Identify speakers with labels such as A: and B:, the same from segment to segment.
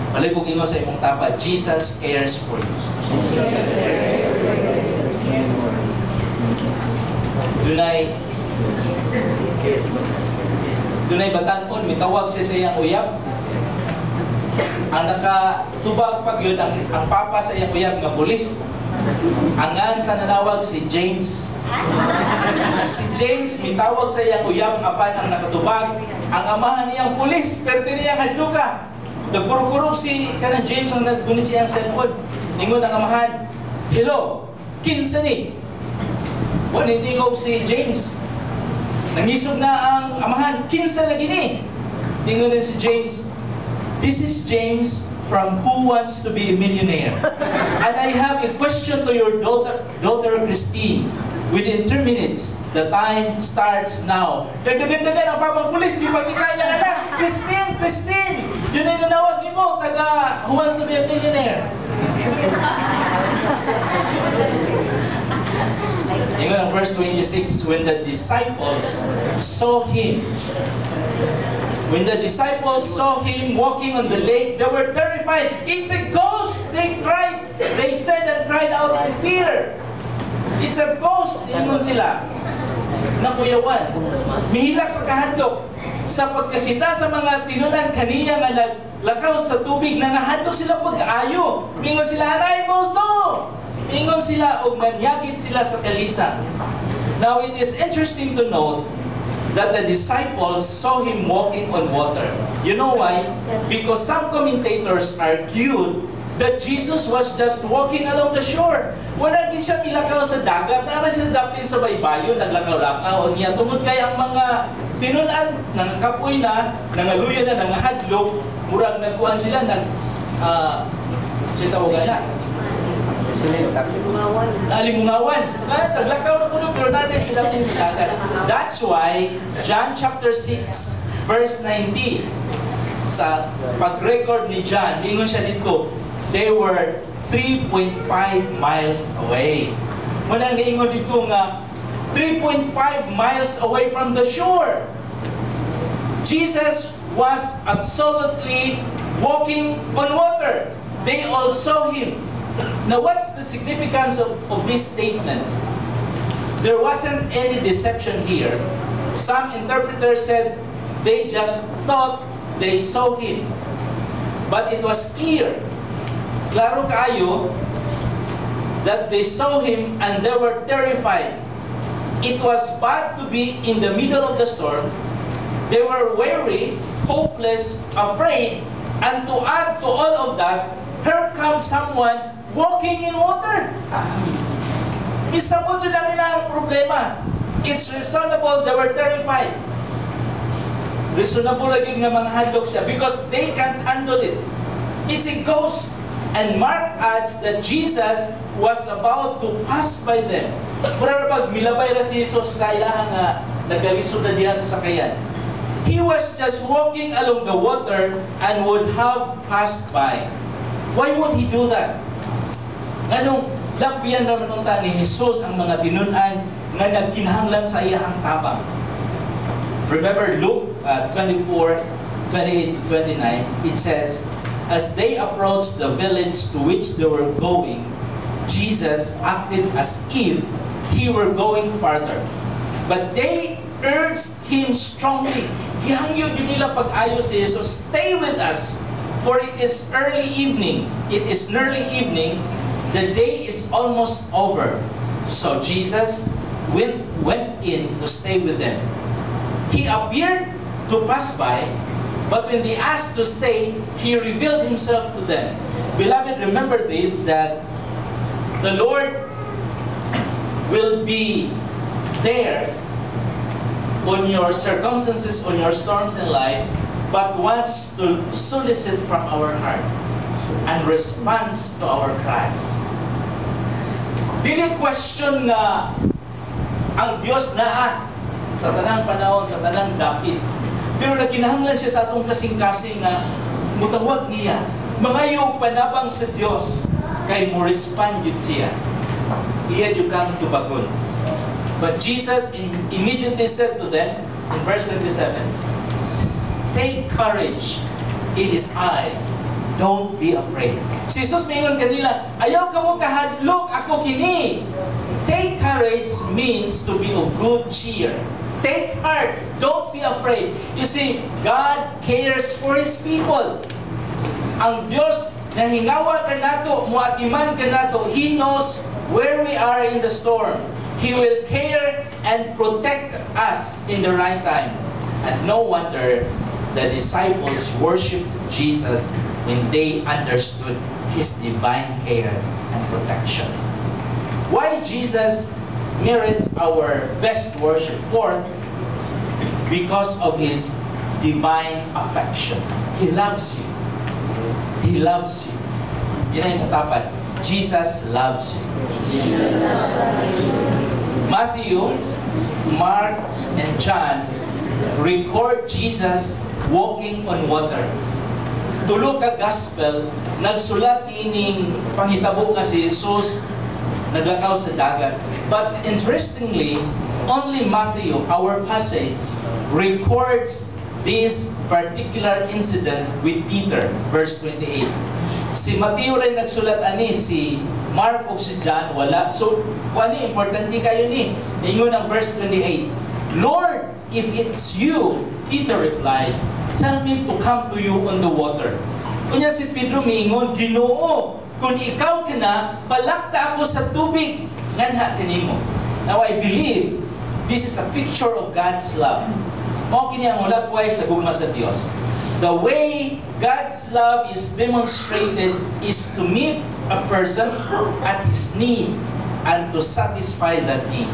A: Maligog ingo sa imong tapa, Jesus cares for you. Dunay batan-on, mitawag siya sa iyang uyab. Ang nakatubag pag yun, ang papa sa iyang uyab nga pulis. Angan sa nanawag si James. Si James, mitawag sa iyang uyab, apan ang nakatubag, ang amahan niyang pulis, pero tiniyang hadluka. Nagpurog-purog si kanang James ang naggunit siyang cellphone. Ningon ang amahan, hello, kinsa ni? Wala tingog si James. Nangisog na ang amahan, kinsa lagi ni? Ningon din si James, this is James from Who Wants to Be a Millionaire. And I have a question to your daughter Christine. Within 3 minutes, the time starts now. Dagdagan ang papang pulis, di pa kita niya anak. Christine! Yun ay nanawag ni mo, taga Who Wants to Be a Millionaire. Ingon ang verse 26, when the disciples saw him walking on the lake, they were terrified. It's a ghost! They cried. They said and cried out in fear. It's a ghost! Ingon sila. Nakuyawan. Mihilak sa kahadlok. Sa pagkakita sa mga tinunan kaniya nga naglakaw sa tubig, nangahadlok sila pag-ayo. Mingon sila, anay multo! Mingon sila o nanyagit sila sa kalisa. Now, it is interesting to note that the disciples saw him walking on water. You know why? Because some commentators argued that Jesus was just walking along the shore. Wala din siya milakaw sa dagat. Nara siya dapin sa baybayon, naglakaw-lakaw. Niya tungod kay ang mga tinunan, nangakapoy na, nangaluya na, nangahadlok, murag nagkuhan sila, sitawagan na. Nalimungawan. Naglakaw na kuno, pero nanay sila din sa dagat. That's why, John chapter 6, verse 90, sa pag-record ni John, ingon siya dito, they were 3.5 miles away. Muna naingon dito nga, 3.5 miles away from the shore. Jesus was absolutely walking on water. They all saw him. Now, what's the significance of this statement? There wasn't any deception here. Some interpreters said they just thought they saw him. But it was clear, klaro kaayo, that they saw him and they were terrified. It was bad to be in the middle of the storm. They were weary, hopeless, afraid, and to add to all of that, here comes someone walking in water. Misamo dyan lang nila ang problema. It's reasonable, they were terrified. Reasonable lagi nga mga handog siya because they can't handle it. It's a ghost. And Mark adds that Jesus was about to pass by them. Mura pag milabay ra si Jesus sa ilahan nga nagalisod na diha sa sakayan. He was just walking along the water and would have passed by. Why would he do that? Nganong labian naman unta ni Jesus ang mga tinunan nga nagkinahanglan sa iyang tabang. Remember Luke 24:28-29, it says, as they approached the village to which they were going, Jesus acted as if he were going farther. But they urged him strongly. Gihangyo yun nila pag-ayo si Jesus, stay with us, for it is early evening. It is nearly evening. The day is almost over. So Jesus went in to stay with them. He appeared to pass by, but when they asked to stay, he revealed himself to them. Beloved, remember this, that the Lord will be there on your circumstances, on your storms in life, but wants to solicit from our heart and responds to our cry. Dili question nga ang Diyos naa sa tanang panahon, sa tanang dapit. Pero nagkinahanglan siya sa atong kasing-kasing na mutawag niya. Mangayo panabang sa Diyos kay mo respond yun siya. Iya yun kang tubagon. But Jesus immediately said to them in verse 27, take courage, it is I. don't be afraid. Si Jesus mingon kanila, ayaw ka mo kahadlok, ako kini. Take courage means to be of good cheer. Take heart, don't be afraid. You see, God cares for His people. Ang Diyos na hingawa ka nato, muatiman ka nato, He knows where we are in the storm. He will care and protect us in the right time. And no wonder the disciples worshipped Jesus when they understood His divine care and protection. Why Jesus merits our best worship? Fourth, because of His divine affection. He loves you. He loves you. Yun ay matapat. Jesus loves you. Matthew, Mark, and John record Jesus walking on water. Tulo ka gospel, nagsulat ining panghitabo nga si Jesus naglakaw sa dagat. But interestingly, only Matthew, our passage, records this particular incident with Peter, verse 28. Si Matthew rin nagsulat ani, si Mark o si John, wala. So, kuani, importante kayo ni. Ingon ang verse 28. Lord, if it's you, Peter replied, tell me to come to you on the water. Kunya si Pedro miingon, Ginoo, kung ikaw ka na, palakta ako sa tubig. Nganha kanimo. Now, I believe this is a picture of God's love. Mao kini ang ulapway sa gugma sa Dios. The way God's love is demonstrated is to meet a person at his need and to satisfy that need.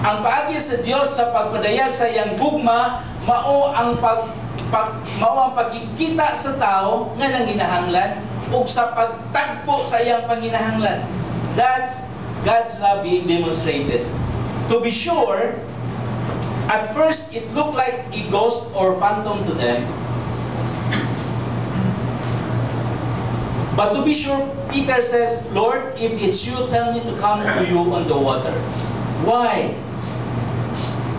A: Ang paagi sa Dios sa pagpadayag sa iyang gugma, mao ang pagkikita sa tao nga nanginahanglan ug sa pagtagpo sa iyang panginahanglan. That's God's love being demonstrated. To be sure, at first it looked like a ghost or phantom to them. But to be sure, Peter says, Lord, if it's you, tell me to come to you on the water. Why?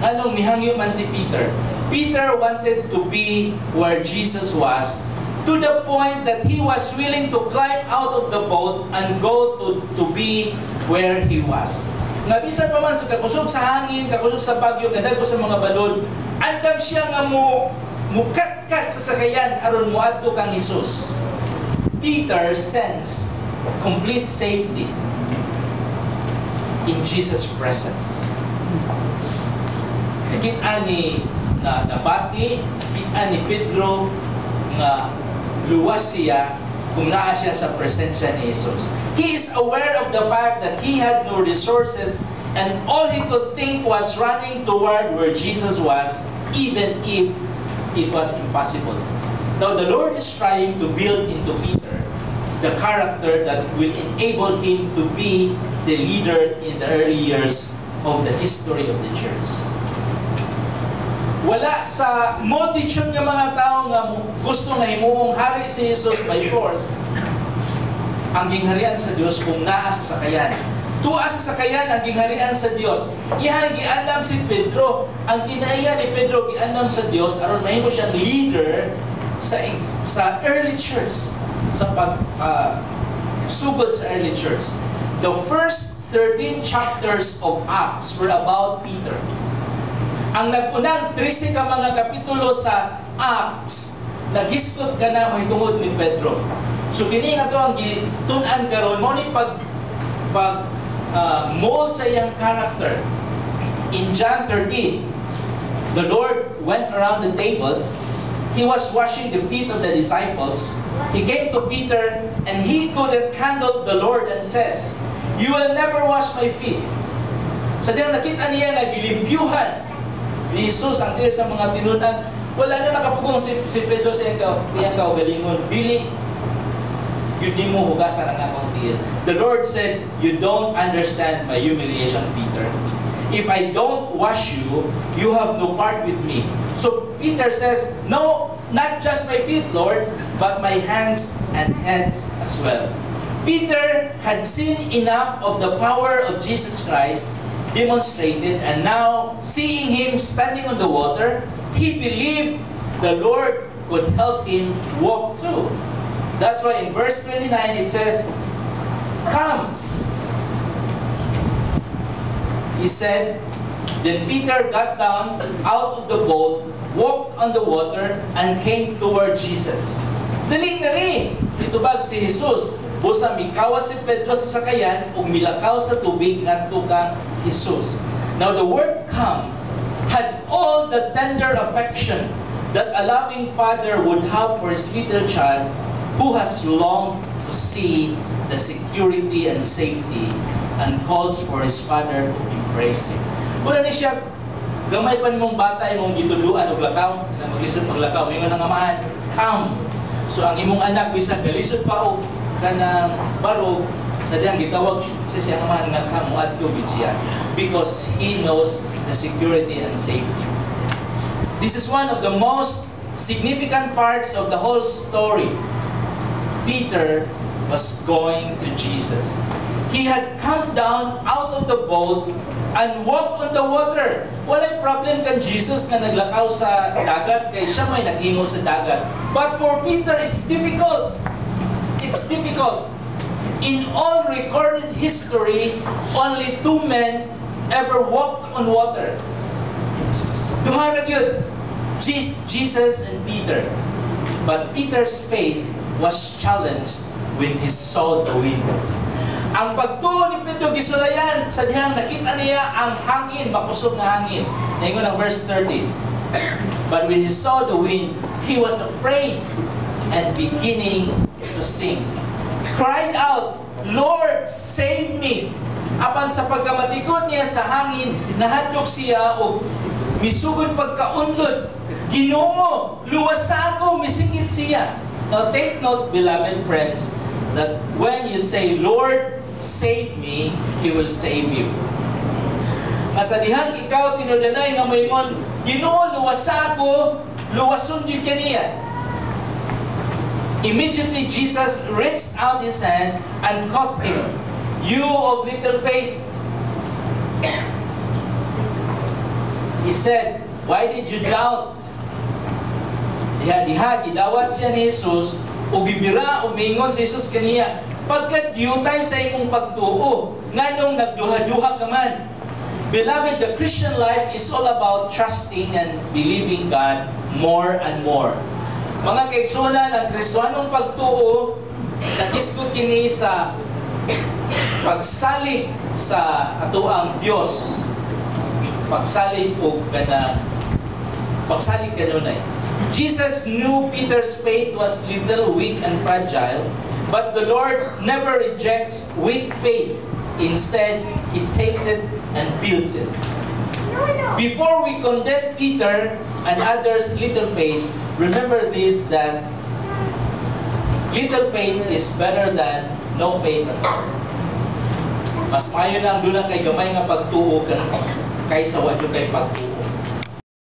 A: Anong mihangyo man si Peter? Peter wanted to be where Jesus was, to the point that he was willing to climb out of the boat and go to be where he was. Nga bisan pa man sa kakusog sa hangin, kakusog sa bagyo, kadagko sa mga balod, andam siya nga mukat-kat sa sakayan aron moadto kang Hesus. Peter sensed complete safety in Jesus' presence. Nakita ni nabati, kita ni Pedro nga luwas siya kung naa siya sa presensya ni Jesus. He is aware of the fact that he had no resources and all he could think was running toward where Jesus was, even if it was impossible. Now the Lord is trying to build into Peter the character that will enable him to be the leader in the early years of the history of the church. Wala sa multitude ng mga tao nga gusto na himuong hari si Jesus by force. Ang gingharian sa Dios kung naa sa sakayan. Tuwa sa sakayan ang gingharian sa Dios. Iyan giandam si Pedro. Ang kinaiya ni Pedro giandam sa Dios aron mahimo siyang leader sa early church, sa sugod sa early church. The first 13 chapters of Acts were about Peter. Ang nag-unang 13 ka mga kapitulo sa Acts, naghiskot ka na mahitungod ni Pedro. So kini nga to ang gitun-an karon mo ni mold sa iyang character. In John 13, the Lord went around the table. He was washing the feet of the disciples. He came to Peter and he couldn't handle the Lord and says, "You will never wash my feet." Sa diyang nakita niya na gilimpyuhan ni Jesus ang dili sa mga tinunan, wala na nakapugong si Pedro sa iyang kaugalingon. Dili yun di mo hugasan ang akong tiil. The Lord said, "You don't understand my humiliation, Peter. If I don't wash you, you have no part with me." So Peter says, "No, not just my feet, Lord, but my hands and heads as well." Peter had seen enough of the power of Jesus Christ demonstrated, and now seeing him standing on the water, he believed the Lord could help him walk too. That's why in verse 29 it says, "Come." He said, then Peter got down out of the boat, walked on the water, and came toward Jesus. Dali na rin. Itubag si Jesus. Busa mikawas si Pedro sa sakayan, ug milakaw sa tubig ngadto kang Jesus. Now the word "come" had all the tender affection that a loving father would have for his little child who has longed to see the security and safety and calls for his father to embrace him. Muna ni siya, gamay pa mong bata imong gituluan og lakaw, na maglisod paglakaw, mingon ang amahan, "Come." So ang imong anak bisag galisod pa og kanang barog, sa diyang gitawag sa siyang amahan nga "Come," adto gid siya, because he knows the security and safety. This is one of the most significant parts of the whole story. Peter was going to Jesus. He had come down out of the boat and walked on the water. Walay problem kan Jesus nga naglakaw sa dagat, kay siya may naghimo sa dagat. But for Peter, it's difficult. It's difficult. In all recorded history, only two men ever walked on water. Duha ra gyud, Jesus and Peter. But Peter's faith was challenged when he saw the wind. Ang pagtuo ni Pedro gisulayan sa dihang nakita niya ang hangin, makusog na hangin. Naingon ang verse 30. But when he saw the wind, he was afraid and beginning to sink. Cried out, "Lord, save me!" Apan sa pagkamatikod niya sa hangin, nahadlok siya o misugod pagkaundod. "Ginoo, luwasa ako," misingit siya. Now take note, beloved friends, that when you say, "Lord, save me," He will save you. Masadihan ikaw tinudanay nga moingon, "Ginoo, luwasa ako," luwason yun kaniya. Immediately Jesus reached out His hand and caught him. "You of little faith," He said, "Why did you doubt?" Diha, gidawat siya ni Jesus, o gibira, o mingon si Jesus kaniya, "Pagkat yutay sa imong pagtuo, nganong nagduha-duha ka man." Beloved, the Christian life is all about trusting and believing God more and more. Mga kaigsunan, ang Kristiyanong pagtuo, nagisgot kini sa pagsalig sa atuang Dios. Pagsalig o pagsalig kanunay. Jesus knew Peter's faith was little, weak, and fragile, but the Lord never rejects weak faith. Instead, He takes it and builds it. Before we condemn Peter and others' little faith, remember this, that little faith is better than no faith at all. Mas maayo na ang doon kay gamay nga pagtuo kaysa wadyo kay pagtuo.